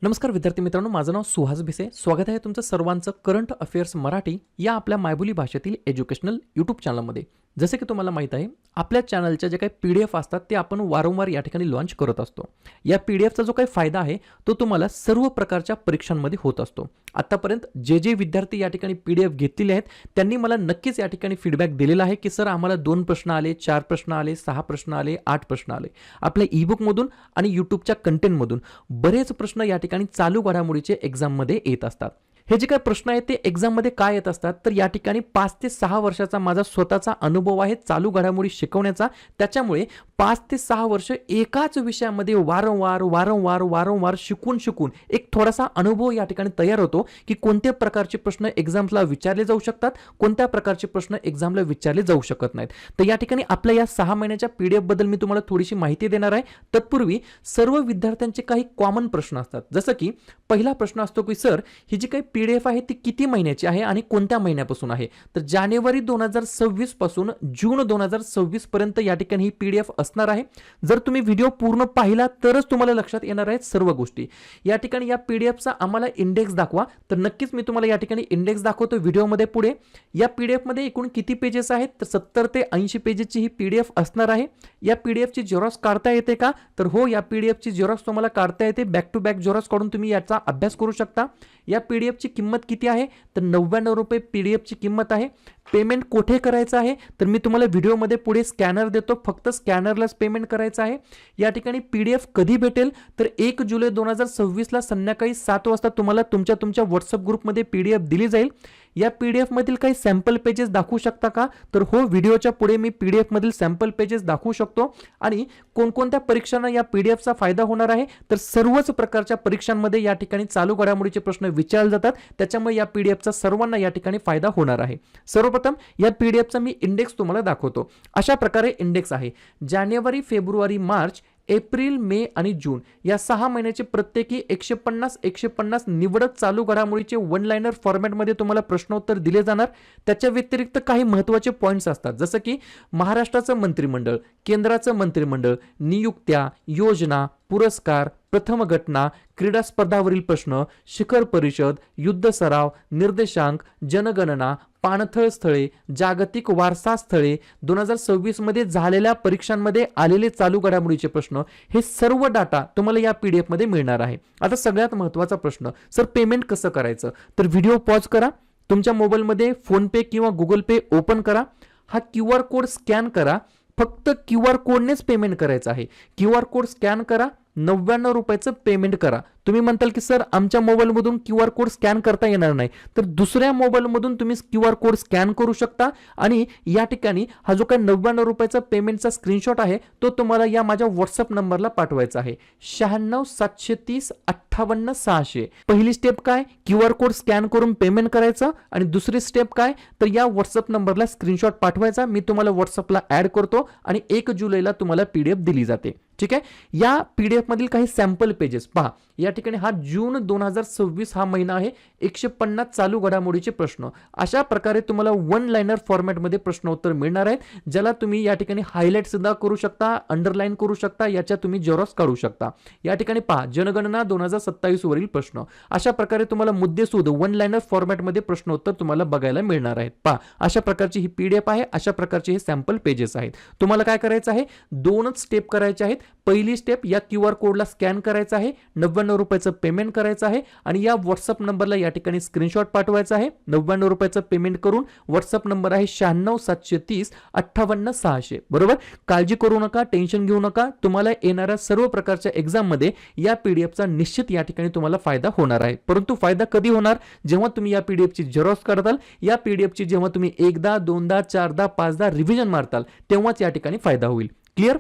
नमस्कार विद्यार्थी मित्रांनो, माझं नाव सुहास भिसे. स्वागत आहे तुमचं सर्वांचं करंट अफेअर्स मराठी या आपल्या मायबोली भाषेतील एज्युकेशनल यूट्यूब चॅनलमध्ये. जसे की तुम्हाला माहीत आहे, आपल्या चॅनलच्या जे काही PDF असतात ते आपण वारंवार या ठिकाणी लॉन्च करत असतो. या PDFचा जो काही फायदा आहे तो तुम्हाला सर्व प्रकारच्या परीक्षांमध्ये होत असतो. आतापर्यंत जे विद्यार्थी या ठिकाणी PDF घेतलेले आहेत त्यांनी मला नक्कीच या ठिकाणी फीडबॅक दिलेला आहे की सर आम्हाला 2 प्रश्न आले, 4 प्रश्न आले, 6 प्रश्न आले, 8 प्रश्न आले. आपल्या ईबुकमधून आणि यूट्यूबच्या कंटेंटमधून बरेच प्रश्न या ठिकाणी चालू घडामोडीचे एक्झाममध्ये येत असतात. हे जे काही प्रश्न आहेत ते एक्झाममध्ये काय येत असतात, तर या ठिकाणी 5 ते 6 वर्षाचा माझा स्वतःचा अनुभव आहे चालू घडामोडी शिकवण्याचा. त्याच्यामुळे 5 ते 6 वर्ष एकाच विषयामध्ये वारंवार शिकून एक थोडासा अनुभव या ठिकाणी तयार होतो की कोणत्या प्रकारचे प्रश्न एक्झामला विचारले जाऊ शकतात, कोणत्या प्रकारचे प्रश्न एक्झामला विचारले जाऊ शकत नाहीत. तर या ठिकाणी आपल्या या 6 महिन्याच्या PDF बद्दल मी तुम्हाला थोडीशी माहिती देणार आहे. तत्पूर्वी सर्व विद्यार्थ्यांचे काही कॉमन प्रश्न असतात. जसं की पहिला प्रश्न असतो की सर ही जी काही PDF आहे ती किती महिन्याची आहे आणि कोणत्या महिन्यापासून आहे. तर जानेवारी 2026 पासून जून 2026 पर्यंत या ठिकाणी ही PDF असणार आहे. जर तुम्ही व्हिडिओ पूर्ण पाहिला तरच तुम्हाला लक्षात येणार आहेत सर्व गोष्टी. या ठिकाणी या PDFचा आम्हाला इंडेक्स दाखवा. तर नक्कीच मी तुम्हाला या ठिकाणी इंडेक्स दाखवतो व्हिडिओमध्ये पुढे. या PDF मध्ये एकूण किती पेजेस आहेत, तर 70 ते 80 पेजेसची ही PDF असणार आहे. या PDFची झेरॉक्स काढता येते का, तर हो, या PDFची झेरॉक्स तुम्हाला काढता येते. बॅक टू बॅक झेरॉक्स काढून तुम्ही याचा अभ्यास करू शकता. या PDFची किंमत किती आहे, तर 99 रुपये PDFची किंमत आहे. पेमेंट कोठे करायचं आहे, तर मी तुम्हाला व्हिडिओमध्ये पुढे स्कॅनर देतो, फक्त स्कॅनरलाच पेमेंट करायचं आहे. या ठिकाणी PDF कधी भेटेल, तर 1 जुलै 2026 ला संध्याकाळी 7 वाजता तुम्हाला तुमच्या व्हॉट्सअप ग्रुपमध्ये PDF दिली जाईल. या PDF मधील काही सॅम्पल पेजेस दाखवू शकता का, तर हो, व्हिडिओच्या पुढे मी PDF मधील सॅम्पल पेजेस दाखवू शकतो. आणि कोणकोणत्या परीक्षांना या PDFचा फायदा होणार आहे, तर सर्वच प्रकारच्या परीक्षांमध्ये या ठिकाणी चालू घडामोडीचे प्रश्न विचारले जातात. त्याच्यामुळे या PDFचा सर्वांना या ठिकाणी फायदा होणार आहे. सर्वप्रथम या PDFचा मी इंडेक्स तुम्हाला दाखवतो. अशा प्रकारे इंडेक्स आहे. जानेवारी, फेब्रुवारी, मार्च, एप्रिल, मे आणि जून या 6 महिन्याचे प्रत्येकी 150 निवडक चालू घडामोडीचे वन लाइनर फॉर्मॅटमध्ये तुम्हाला प्रश्नोत्तर दिले जाणार. त्याच्या व्यतिरिक्त काही महत्त्वाचे पॉईंट्स असतात, जसं की महाराष्ट्राचं मंत्रिमंडळ, केंद्राचं मंत्रिमंडळ, नियुक्त्या, योजना, पुरस्कार, प्रथम घटना, क्रीडा स्पर्धावरील प्रश्न, शिखर परिषद, युद्ध सराव, निर्देशांक, जनगणना, पाणथळ स्थळे, जागतिक वारसा स्थळे, 2026 मध्ये झालेल्या परीक्षांमध्ये आलेले चालू घडामोडीचे प्रश्न, हे सर्व डाटा तुम्हाला या PDF मध्ये मिळणार आहे. आता सगळ्यात महत्त्वाचा प्रश्न, सर पेमेंट कसं करायचं, तर व्हिडिओ पॉज करा, तुमच्या मोबाईलमध्ये फोनपे किंवा गुगल पे ओपन करा, हा QR कोड स्कॅन करा. फक्त QR कोडनेच पेमेंट करायचं आहे. QR कोड स्कॅन करा, 99 रुपयाचं पेमेंट करा. तुम्ही म्हणताल की सर आमच्या मोबाईलमधून QR कोड स्कॅन करता येणार नाही, तर दुसऱ्या मोबाईलमधून तुम्ही QR कोड स्कॅन करू शकता. आणि या ठिकाणी हा जो काही 99 रुपयाचा पेमेंटचा स्क्रीनशॉट आहे तो तुम्हाला या माझ्या व्हॉट्सअप नंबरला पाठवायचा आहे, 96 730 58 600. पहिली स्टेप काय, QR कोड स्कॅन करून पेमेंट करायचं. आणि दुसरी स्टेप काय, तर या व्हॉट्सअप नंबरला स्क्रीनशॉट पाठवायचा. मी तुम्हाला व्हॉट्सअपला ऍड करतो आणि 1 जुलैला तुम्हाला PDF दिली जाते. ठीक आहे. या PDF मधील काही सॅम्पल पेजेस पहा. या ठिकाणी हा जून 2026 हा महिना आहे. 150 चालू घडामोडीचे प्रश्न अशा प्रकारे तुम्हाला वन लाइनर फॉर्मॅटमध्ये प्रश्नोत्तर मिळणार आहेत, ज्याला तुम्ही या ठिकाणी हायलाइट सुद्धा करू शकता, अंडरलाईन करू शकता, याच्या तुम्ही झेरॉक्स काढू शकता. या ठिकाणी पहा, जनगणना 2027 वरील प्रश्न, अशा प्रकारे तुम्हाला मुद्देसूद वन लाइनर फॉर्मॅटमध्ये प्रश्नोत्तर तुम्हाला बघायला मिळणार आहेत. पहा, अशा प्रकारची ही PDF आहे, अशा प्रकारचे हे सॅम्पल पेजेस आहेत. तुम्हाला काय करायचं आहे, 2च स्टेप करायचे आहेत. पहिली स्टेप, या QR कोडला स्कॅन करायचा आहे, 99 रुपयाचं पेमेंट करायचं आहे आणि या व्हॉट्सअप नंबरला या ठिकाणी स्क्रीनशॉट पाठवायचा आहे. 99 रुपयाचं पेमेंट करून व्हॉट्सअप नंबर आहे 96 730 58 600. बरोबर. काळजी करू नका, टेन्शन घेऊ नका. तुम्हाला येणाऱ्या सर्व प्रकारच्या एक्झाममध्ये या PDFचा निश्चित या ठिकाणी तुम्हाला फायदा होणार आहे. परंतु फायदा कधी होणार, जेव्हा तुम्ही या PDFची झेरॉक्स काढताल, या PDFची जेव्हा तुम्ही 1दा 2दा 4दा 5दा रिव्हिजन मारताल, तेव्हाच या ठिकाणी फायदा होईल. क्लिअर.